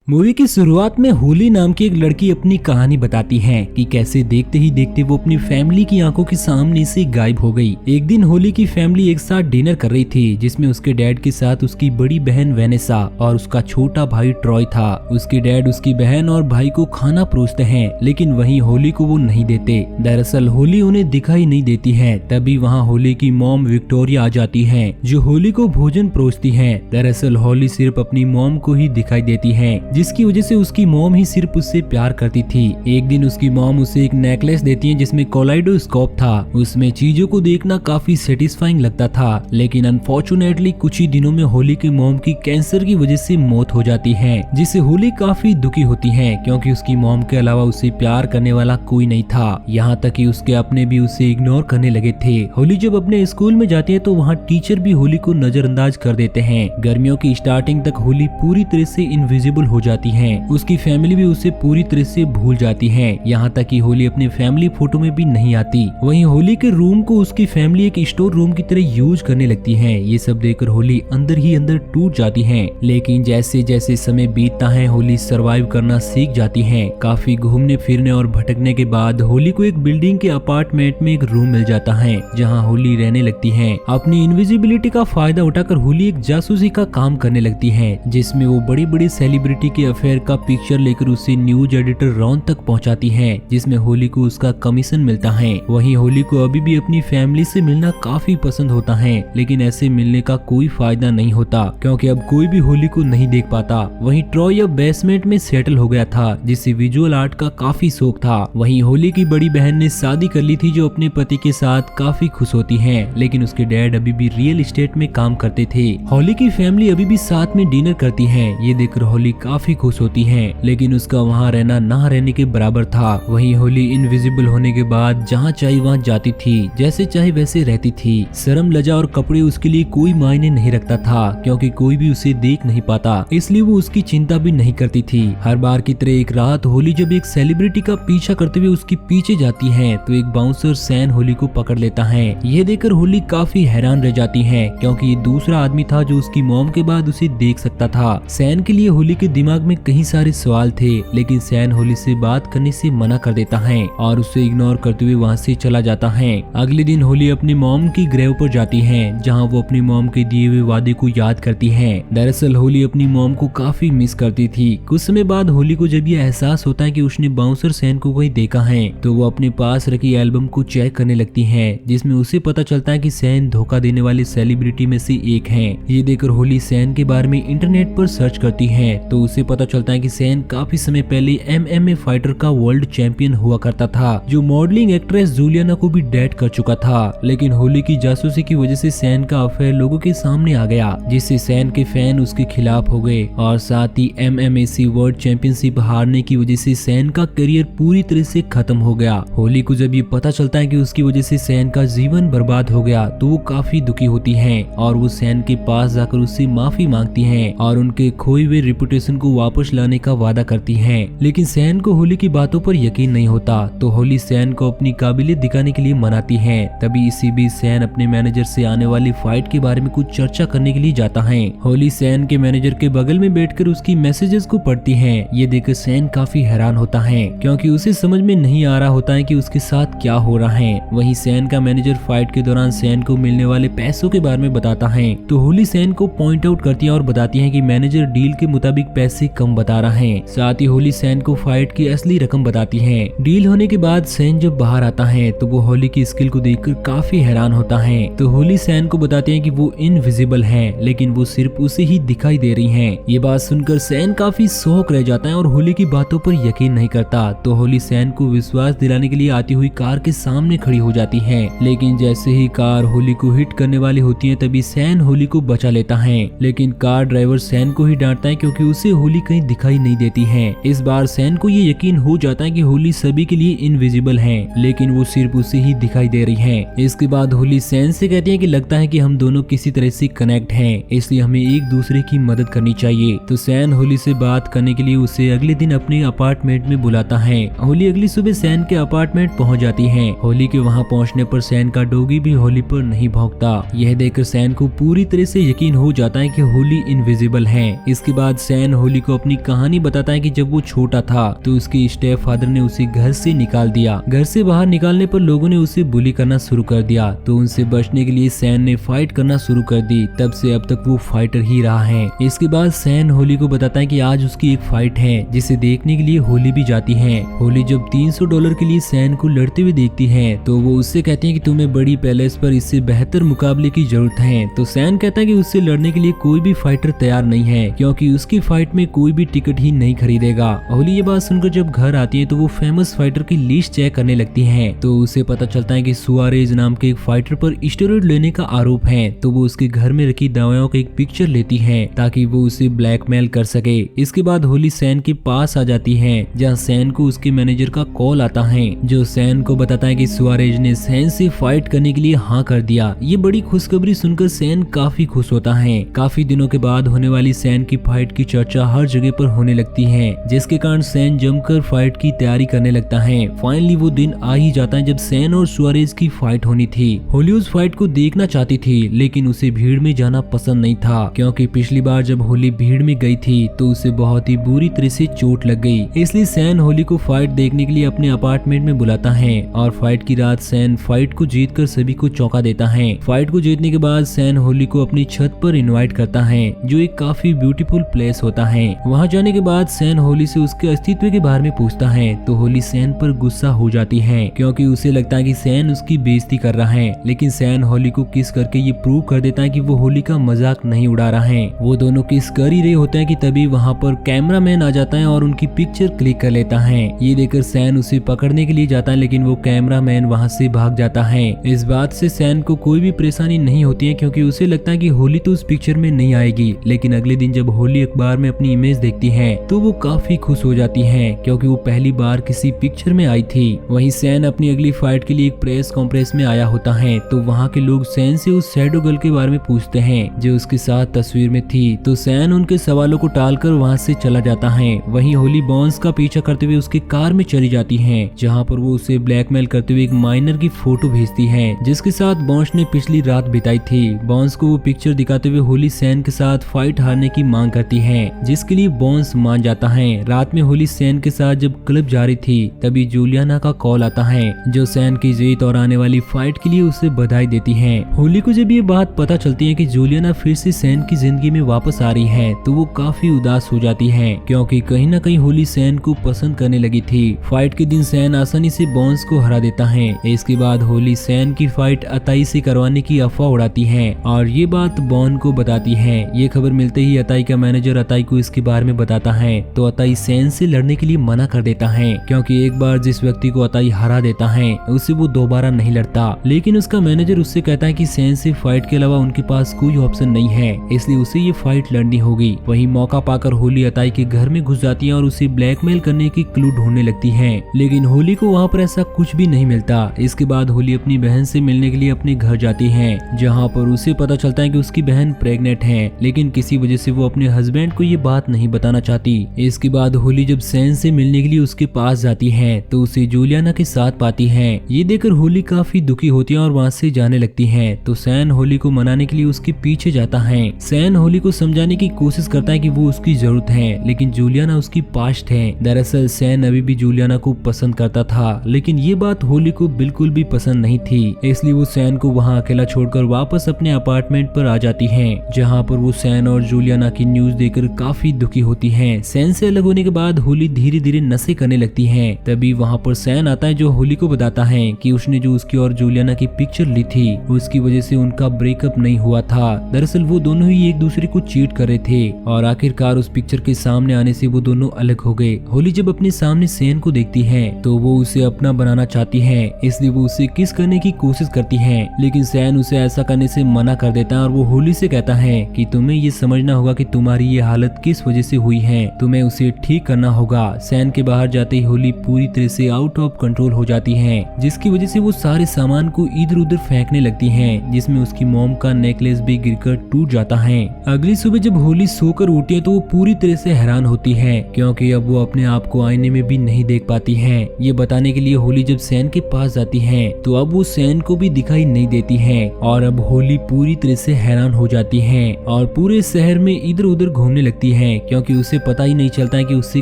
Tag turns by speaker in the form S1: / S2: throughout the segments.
S1: Movie की शुरुआत में होली नाम की एक लड़की अपनी कहानी बताती है कि कैसे देखते ही देखते वो अपनी फैमिली की आंखों के सामने से गायब हो गई। एक दिन होली की फैमिली एक साथ डिनर कर रही थी, जिसमें उसके डैड के साथ उसकी बड़ी बहन वेनेसा और उसका छोटा भाई ट्रॉय था। उसके डैड उसकी बहन और भाई को खाना परोसते हैं, लेकिन वहीं होली को वो नहीं देते। दरअसल होली उन्हें दिखाई नहीं देती है। तभी वहाँ होली की मॉम विक्टोरिया आ जाती है, जो होली को भोजन परोसती है। दरअसल होली सिर्फ अपनी मॉम को ही दिखाई देती है, जिसकी वजह से उसकी मॉम ही सिर्फ उससे प्यार करती थी। एक दिन उसकी मॉम उसे एक नेकलेस देती है जिसमें कोलाइडोस्कोप था। उसमें चीजों को देखना काफी सेटिस्फाइंग लगता था, लेकिन अनफॉर्चुनेटली कुछ ही दिनों में होली की मॉम की कैंसर की वजह से मौत हो जाती है, जिससे होली काफी दुखी होती है, क्योंकि उसकी मॉम के अलावा उसे प्यार करने वाला कोई नहीं था। यहाँ तक कि उसके अपने भी उसे इग्नोर करने लगे थे। होली जब अपने स्कूल में जाती है तो वहाँ टीचर भी होली को नजरअंदाज कर देते हैं। गर्मियों की स्टार्टिंग तक होली पूरी तरह से इनविजिबल हो जाती है। उसकी फैमिली भी उसे पूरी तरह से भूल जाती है। यहाँ तक कि होली अपने फैमिली फोटो में भी नहीं आती। वहीं होली के रूम को उसकी फैमिली एक स्टोर रूम की तरह यूज करने लगती है। ये सब देखकर होली अंदर ही अंदर टूट जाती है। लेकिन जैसे जैसे समय बीतता है, होली सरवाइव करना सीख जाती है। काफी घूमने फिरने और भटकने के बाद होली को एक बिल्डिंग के अपार्टमेंट में एक रूम मिल जाता है, जहाँ होली रहने लगती है। अपनी इनविजिबिलिटी का फायदा उठाकर होली एक जासूसी का काम करने लगती है, जिसमें वो बड़ी बड़ी सेलिब्रिटी के अफेयर का पिक्चर लेकर उसे न्यूज एडिटर रॉन तक पहुंचाती है, जिसमें होली को उसका कमीशन मिलता है। वहीं होली को अभी भी अपनी फैमिली से मिलना काफी पसंद होता है, लेकिन ऐसे मिलने का कोई फायदा नहीं होता, क्योंकि अब कोई भी होली को नहीं देख पाता। वहीं ट्रॉय अब बेसमेंट में सेटल हो गया था, जिससे विजुअल आर्ट का काफी शौक था। वहीं होली की बड़ी बहन ने शादी कर ली थी, जो अपने पति के साथ काफी खुश होती है, लेकिन उसके डैड अभी भी रियल एस्टेट में काम करते थे। होली की फैमिली अभी भी साथ में डिनर करती है। ये देखकर होली काफी खुश होती है, लेकिन उसका वहाँ रहना ना रहने के बराबर था। वहीं होली इनविजिबल होने के बाद जहाँ चाहे वहाँ जाती थी, जैसे चाहे वैसे रहती थी। शर्म, लज्जा और कपड़े उसके लिए कोई मायने नहीं रखता था, क्योंकि कोई भी उसे देख नहीं पाता, इसलिए वो उसकी चिंता भी नहीं करती थी। हर बार की तरह एक रात होली जब एक सेलिब्रिटी का पीछा करते हुए उसके पीछे जाती है, तो एक बाउंसर सैन होली को पकड़ लेता है। ये देखकर होली काफी हैरान रह जाती है, क्योंकि ये दूसरा आदमी था जो उसकी मॉम के बाद उसे देख सकता था। सैन के लिए होली के दिमाग में कई सारे सवाल थे, लेकिन सैन होली से बात करने से मना कर देता है और उसे इग्नोर करते हुए वहाँ से चला जाता है। अगले दिन होली अपनी मॉम की ग्रेव पर जाती है, जहाँ वो अपनी मॉम के दिए हुए वादे को याद करती है। दरअसल होली अपनी मॉम को काफी मिस करती थी। कुछ समय बाद होली को जब ये एहसास होता है कि उसने बाउंसर सैन को कहीं देखा है, तो वो अपने पास रखी एल्बम को चेक करने लगती है, जिसमें उसे पता चलता है कि सैन धोखा देने वाली सेलिब्रिटी में से एक है। ये देखकर होली सैन के बारे में इंटरनेट पर सर्च करती है, तो उसे पता चलता है कि सैन काफी समय पहले MMA फाइटर का वर्ल्ड चैंपियन हुआ करता था, जो मॉडलिंग एक्ट्रेस जूलियाना को भी डेट कर चुका था। लेकिन होली की जासूसी की वजह से सैन का अफेयर लोगों के सामने आ गया, जिससे सैन के फैन उसके खिलाफ हो गए, और साथ ही MMAC वर्ल्ड चैंपियनशिप हारने की वजह से सैन का करियर पूरी तरह से खत्म हो गया। होली को जब ये पता चलता है कि उसकी वजह से सैन का जीवन बर्बाद हो गया, तो वो काफी दुखी होती है और वो सैन के पास जाकर उससे माफी मांगती है और उनके खोए हुए रेपुटेशन को वापस लाने का वादा करती है। लेकिन सैन को होली की बातों पर यकीन नहीं होता, तो होली सैन को अपनी काबिलियत दिखाने के लिए मनाती है। तभी इसी बीच सैन अपने मैनेजर से आने वाली फाइट के बारे में कुछ चर्चा करने के लिए जाता है। होली सैन के मैनेजर के बगल में बैठकर उसकी मैसेजेस को पढ़ती है। ये देखकर सैन काफी हैरान होता है, क्योंकि उसे समझ में नहीं आ रहा होता है कि उसके साथ क्या हो रहा है। वहीं सैन का मैनेजर फाइट के दौरान सैन को मिलने वाले पैसों के बारे में बताता है, तो होली सैन को पॉइंट आउट करती है और बताती है कि मैनेजर डील के मुताबिक पैसे कम बता रहा है। साथ ही होली सैन को फाइट की असली रकम बताती है। डील होने के बाद सैन जब बाहर आता है, तो वो होली की स्किल को देखकर काफी हैरान होता है। तो होली सैन को बताती है कि वो इनविजिबल है, लेकिन वो सिर्फ उसे ही दिखाई दे रही है। ये बात सुनकर सैन काफी शॉक रह जाता है और होली की बातों पर यकीन नहीं करता। तो होली सैन को विश्वास दिलाने के लिए आती हुई कार के सामने खड़ी हो जाती है, लेकिन जैसे ही कार होली को हिट करने वाली होती है, तभी सैन होली को बचा लेता है। लेकिन कार ड्राइवर सैन को ही डांटता है, क्योंकि उसे होली कहीं दिखाई नहीं देती है। इस बार सैन को ये यकीन हो जाता है कि होली सभी के लिए इनविजिबल है, लेकिन वो सिर्फ उसे ही दिखाई दे रही है। इसके बाद होली सैन से कहती है कि लगता है कि हम दोनों किसी तरह से कनेक्ट हैं, इसलिए हमें एक दूसरे की मदद करनी चाहिए। तो सैन होली से बात करने के लिए उसे अगले दिन अपने अपार्टमेंट में बुलाता है। होली अगली सुबह सैन के अपार्टमेंट पहुंच जाती है। होली के वहां पहुंचने पर सैन का डॉगी भी होली पर नहीं भौंकता। यह देखकर सैन को पूरी तरह से यकीन हो जाता है कि होली इनविजिबल है। इसके बाद सैन होली होली को अपनी कहानी बताता है कि जब वो छोटा था तो उसके स्टेप फादर ने उसे घर से निकाल दिया। घर से बाहर निकालने पर लोगों ने उसे बुली करना शुरू कर दिया, तो उनसे बचने के लिए सैन ने फाइट करना शुरू कर दी। तब से अब तक वो फाइटर ही रहा है। इसके बाद सैन होली को बताता है कि आज उसकी एक फाइट है जिसे देखने के लिए होली भी जाती है। होली जब $300 के लिए सैन को लड़ते हुए देखती है तो वो उससे कहती है कि तुम्हें बड़ी पैलेस पर इससे बेहतर मुकाबले की जरूरत है। तो सैन कहता है कि उससे लड़ने के लिए कोई भी फाइटर तैयार नहीं है क्योंकि उसकी फाइट में कोई भी टिकट ही नहीं खरीदेगा। होली ये बात सुनकर जब घर आती है तो वो फेमस फाइटर की लिस्ट चेक करने लगती है, तो उसे पता चलता है कि सुआरेज नाम के एक फाइटर पर स्टेरॉइड लेने का आरोप है। तो वो उसके घर में रखी दवाओं की एक पिक्चर लेती है ताकि वो उसे ब्लैकमेल कर सके। इसके बाद होली सैन के पास आ जाती है जहाँ सैन को उसके मैनेजर का कॉल आता है जो सैन को बताता है कि सुआरेज ने सैन से फाइट करने के लिए हाँ कर दिया। ये बड़ी खुशखबरी सुनकर सैन काफी खुश होता है। काफी दिनों के बाद होने वाली सैन की फाइट की चर्चा हर जगह पर होने लगती है, जिसके कारण सैन जमकर फाइट की तैयारी करने लगता है। फाइनली वो दिन आ ही जाता है जब सैन और सुआरेज की फाइट होनी थी। होली उस फाइट को देखना चाहती थी लेकिन उसे भीड़ में जाना पसंद नहीं था क्योंकि पिछली बार जब होली भीड़ में गई थी तो उसे बहुत ही बुरी तरह से चोट लग गई। इसलिए सैन होली को फाइट देखने के लिए अपने अपार्टमेंट में बुलाता है और फाइट की रात सैन फाइट को जीतकर सभी को चौंका देता है। फाइट को जीतने के बाद सैन होली को अपनी छत पर इनवाइट करता है जो एक काफी ब्यूटीफुल प्लेस होता है। वहां जाने के बाद सैन होली से उसके अस्तित्व के बारे में पूछता है तो होली सैन पर गुस्सा हो जाती है क्योंकि उसे लगता है कि सैन उसकी बेइज्जती कर रहा है। लेकिन सैन होली को किस करके ये प्रूव कर देता है कि वो होली का मजाक नहीं उड़ा रहा है। वो दोनों किस कर ही रहे होते हैं कि तभी वहाँ पर कैमरामैन आ जाता है और उनकी पिक्चर क्लिक कर लेता है। ये देखकर सैन उसे पकड़ने के लिए जाता है लेकिन वो कैमरामैन वहाँ से भाग जाता है। इस बात से सैन को कोई भी परेशानी नहीं होती है क्योंकि उसे लगता है कि होली तो उस पिक्चर में नहीं आएगी। लेकिन अगले दिन जब होली अखबार में अपनी इमेज देखती है तो वो काफी खुश हो जाती है क्योंकि वो पहली बार किसी पिक्चर में आई थी। वहीं सैन अपनी अगली फाइट के लिए एक प्रेस कॉन्फ्रेंस में आया होता है तो वहाँ के लोग सैन से उस शैडो गर्ल के बारे में पूछते हैं जो उसके साथ तस्वीर में थी। तो सैन उनके सवालों को टालकर वहाँ से चला जाता है। वहीं होली बॉन्स का पीछा करते हुए उसकी कार में चली जाती है जहाँ पर वो उसे ब्लैकमेल करते हुए एक माइनर की फोटो भेजती है जिसके साथ बॉन्स ने पिछली रात बिताई थी। बॉन्स को वो पिक्चर दिखाते हुए होली सैन के साथ फाइट हारने की मांग करती है जिसके लिए बॉन्स मान जाता है। रात में होली सैन के साथ जब क्लब जा रही थी तभी जूलियाना का कॉल आता है जो सैन की जीत और आने वाली फाइट के लिए उसे बधाई देती है। होली को जब ये बात पता चलती है कि जूलियाना फिर से सैन की जिंदगी में वापस आ रही है तो वो काफी उदास हो जाती है क्योंकि कहीं ना कहीं होली सैन को पसंद करने लगी थी। फाइट के दिन सैन आसानी से बॉन्स को हरा देता है। इसके बाद होली सैन की फाइट अताई से करवाने की अफवाह उड़ाती है और ये बात बॉन को बताती है। ये खबर मिलते ही अताई का मैनेजर अताई को इसके बारे में बताता है तो अताई सैन से लड़ने के लिए मना कर देता है क्योंकि एक बार जिस व्यक्ति को अताई हरा देता है उसे वो दोबारा नहीं लड़ता। लेकिन उसका मैनेजर उससे कहता है कि सैन से फाइट के अलावा उनके पास कोई ऑप्शन नहीं है इसलिए उसे ये फाइट लड़नी होगी। वही मौका पाकर होली अताई के घर में घुस जाती है और उसे ब्लैकमेल करने की क्लू ढूंढने लगती है लेकिन होली को वहाँ पर ऐसा कुछ भी नहीं मिलता। इसके बाद होली अपनी बहन से मिलने के लिए अपने घर जाती है जहाँ पर उसे पता चलता है कि उसकी बहन प्रेग्नेंट है लेकिन किसी वजह से वो अपने हस्बैंड को ये बात नहीं बताना चाहती। इसके बाद होली जब सैन से मिलने के लिए उसके पास जाती है तो उसे जूलियाना के साथ पाती है। ये देखकर होली काफी दुखी होती है और वहाँ से जाने लगती है तो सैन होली को मनाने के लिए उसके पीछे जाता है। सैन होली को समझाने की कोशिश करता है कि वो उसकी जरूरत है लेकिन जूलियाना उसकी पास्ट है। दरअसल सैन अभी भी जूलियाना को पसंद करता था लेकिन ये बात होली को बिल्कुल भी पसंद नहीं थी इसलिए वो सैन को वहाँ अकेला छोड़कर वापस अपने अपार्टमेंट पर आ जाती है जहाँ पर वो सैन और जूलियाना की न्यूज देखकर काफी दुखी होती है। सैन से अलग होने के बाद होली धीरे धीरे नशे करने लगती है। तभी वहाँ पर सैन आता है जो होली को बताता है कि उसने जो उसकी और जूलियाना की पिक्चर ली थी उसकी वजह से उनका ब्रेकअप नहीं हुआ था। दरअसल वो दोनों ही एक दूसरे को चीट कर रहे थे और आखिरकार उस पिक्चर के सामने आने से वो दोनों अलग हो गए। होली जब अपने सामने सैन को देखती है तो वो उसे अपना बनाना चाहती है इसलिए वो उसे किस करने की कोशिश करती है लेकिन सैन उसे ऐसा करने से मना कर देता है और वो होली से कहता है कि तुम्हें ये समझना होगा कि तुम्हारी ये हालत किस वजह से हुई है, तुम्हें उसे ठीक करना होगा। सैन के बाहर जाते ही होली पूरी तरह से आउट ऑफ कंट्रोल हो जाती है जिसकी वजह से वो सारे सामान को इधर उधर फेंकने लगती है जिसमें उसकी मॉम का नेकलेस भी गिरकर टूट जाता है। अगली सुबह जब होली सोकर उठती है तो वो पूरी तरह से हैरान होती है क्योंकि अब वो अपने आप को आईने में भी नहीं देख पाती है। ये बताने के लिए होली जब सैन के पास जाती है तो अब वो सैन को भी दिखाई नहीं देती है और अब होली पूरी तरह से हैरान हो जाती है और पूरे शहर में इधर उधर घूमने लगती हैं क्योंकि उसे पता ही नहीं चलता है कि उससे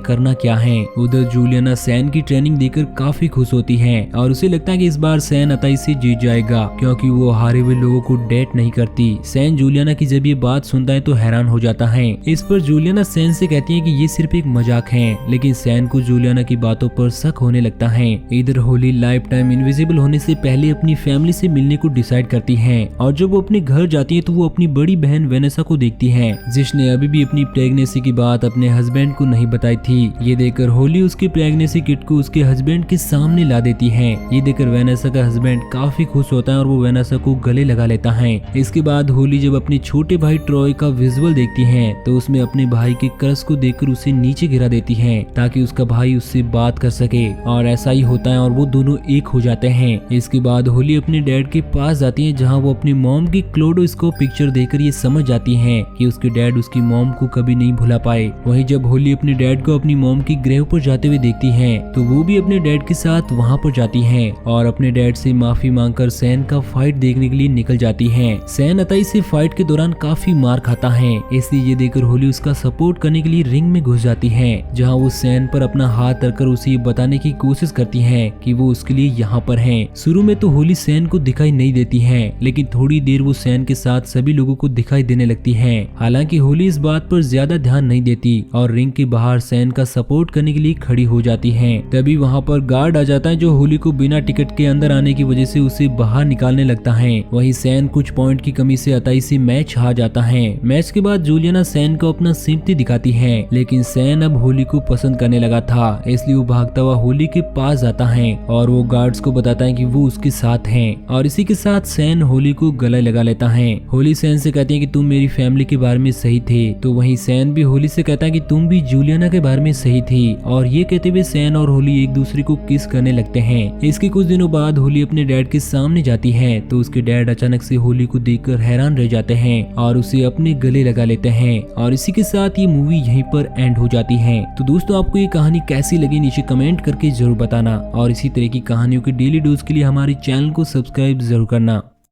S1: करना क्या है। उधर जूलियाना सैन की ट्रेनिंग देकर काफी खुश होती है और उसे लगता है कि इस बार सैन अताई से जीत जाएगा क्योंकि वो हारे हुए लोगों को डेट नहीं करती। सैन जूलियाना की जब ये बात सुनता है तो हैरान हो जाता है। इस पर जूलियाना सैन से कहती है कि ये सिर्फ एक मजाक है, लेकिन सैन को जूलियाना की बातों पर शक होने लगता है। इधर होली लाइफ टाइम इनविजिबल होने से पहले अपनी फैमिली से मिलने को डिसाइड करती है और जब वो अपने घर जाती है तो वो अपनी बड़ी बहन वेनेसा को देखती है जिसने अभी भी अपनी प्रेगनेंसी की बात अपने हस्बैंड को नहीं बताई थी। ये देखकर होली उसकी प्रेगनेंसी किट को उसके हस्बैंड के सामने ला देती है। ये देखकर वेनेसा का हस्बैंड काफी खुश होता है और वो वेनेसा को गले लगा लेता है। इसके बाद होली जब अपने छोटे भाई ट्रॉय का विजुअल देखती है तो उसमें अपने भाई के क्रश को देखकर उसे नीचे गिरा देती है ताकि उसका भाई उससे बात कर सके और ऐसा ही होता है और वो दोनों एक हो जाते हैं। इसके बाद होली अपने डैड के पास जाती है जहाँ वो अपनी मॉम की क्लोडोस्कोप पिक्चर देखकर ये समझ जाती है कि उसके डैड उसकी मॉम को कभी नहीं भुला पाए। वहीं जब होली अपने डैड को अपनी मॉम की ग्रेव पर जाते हुए देखती है तो वो भी अपने डैड के साथ वहाँ पर जाती है और अपने डैड से माफी मांगकर सैन का फाइट देखने के लिए निकल जाती है। सैन अताई से फाइट के दौरान काफी मार खाता है, इसलिए ये देखकर होली उसका सपोर्ट करने के लिए रिंग में घुस जाती है जहाँ वो सैन पर अपना हाथ रखकर उसे ये बताने की कोशिश करती है कि वो उसके लिए यहाँ पर है। शुरू में तो होली सैन को दिखाई नहीं देती है, लेकिन थोड़ी देर वो सैन के साथ सभी लोगों को दिखाई देने लगती है। हालांकि होली इस बात पर ज्यादा ध्यान नहीं देती और रिंग के बाहर सैन का सपोर्ट करने के लिए खड़ी हो जाती है। तभी वहाँ पर गार्ड आ जाता है जो होली को बिना टिकट के अंदर आने की वजह से उसे बाहर निकालने लगता है। वहीं सैन कुछ पॉइंट की कमी से अताई से मैच हार जाता है। मैच के बाद जूलियाना सैन को अपना सिंपैथी दिखाती है, लेकिन सैन अब होली को पसंद करने लगा था, इसलिए वो भागता हुआ होली के पास जाता है और वो गार्ड्स को बताता है कि वो उसके साथ हैं और इसी के साथ सैन होली को गले लगा लेता है। होली सैन से कहती है कि तुम मेरी फैमिली के बारे में सही थे, तो वहीं सैन भी होली से कहता है कि तुम भी जूलियाना के बारे में सही थी और ये कहते हुए सैन और होली एक दूसरे को किस करने लगते हैं। इसके कुछ दिनों बाद होली अपने डैड के सामने जाती है तो उसके डैड अचानक से होली को देखकर हैरान रह जाते हैं और उसे अपने गले लगा लेते हैं और इसी के साथ ये मूवी यहीं पर एंड हो जाती है। तो दोस्तों आपको ये कहानी कैसी लगी नीचे कमेंट करके जरूर बताना और इसी तरह की कहानियों के डेली डोज के लिए हमारे चैनल को सब्सक्राइब जरूर करना।